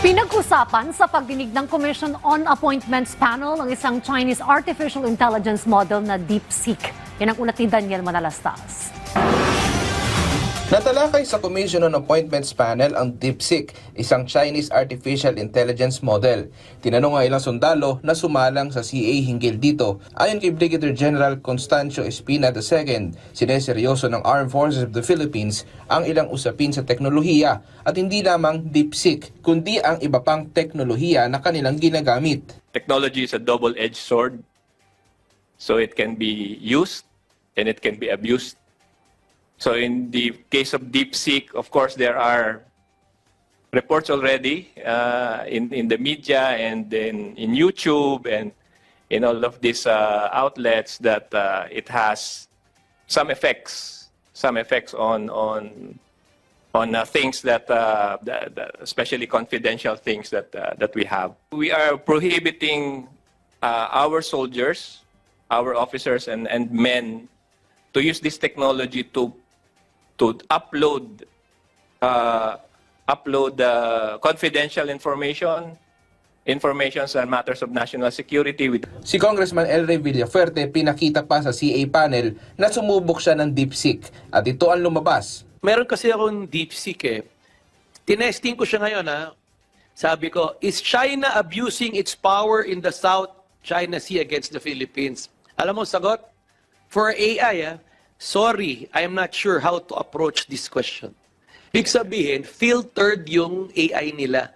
Pinag-usapan sa pagdinig ng Commission on Appointments Panel ang isang Chinese artificial intelligence model na DeepSeek. Yan ang ulat ni Daniel Manalastas. Natalakay sa Commission on Appointments Panel ang DeepSeek, isang Chinese artificial intelligence model. Tinanong ang ilang sundalo na sumalang sa CA hinggil dito. Ayon kay Brigadier General Constancio Espina II, sineseryoso ng Armed Forces of the Philippines ang ilang usapin sa teknolohiya at hindi lamang DeepSeek, kundi ang iba pang teknolohiya na kanilang ginagamit. Technology is a double-edged sword, so it can be used and it can be abused. So in the case of DeepSeek, of course, there are reports already in the media and in YouTube and in all of these outlets that it has some effects on things that, especially confidential things that we have. We are prohibiting our soldiers, our officers and men to use this technology to upload confidential information on matters of national security. Si Congressman El Rey Villafuerte pinakita pa sa CA panel na sumubok siya ng DeepSeek at ito ang lumabas. Meron kasi akong DeepSeek eh. Tinesting ko siya ngayon ha. Sabi ko, is China abusing its power in the South China Sea against the Philippines? Alam mo sagot? For AI sorry, I am not sure how to approach this question. Ibig sabihin, filtered yung AI nila.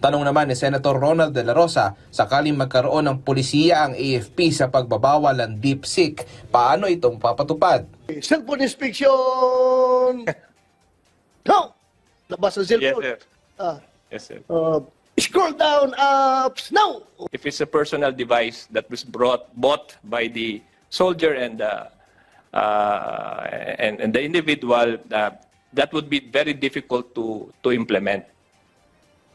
Tanong naman ni Senator Ronald De La Rosa, sakaling magkaroon ng polisiya ang AFP sa pagbabawal ng DeepSeek, paano itong papatupad? Cellphone inspection! No! Labas ang Yes, cellphone. sir. Yes, sir. Scroll down apps! No! If it's a personal device that was bought by the soldier and the individual, that would be very difficult to implement.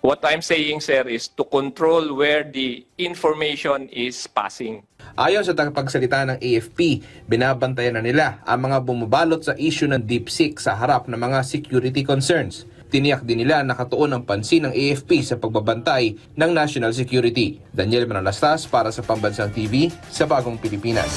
What I'm saying, sir, is to control where the information is passing. Ayon sa tagapagsalita ng AFP, binabantayan na nila ang mga bumabalot sa issue ng DeepSeek sa harap ng mga security concerns. Tiniyak din nila nakatuon ang pansin ng AFP sa pagbabantay ng national security. Daniel Manalastas para sa Pambansang TV sa Bagong Pilipinas.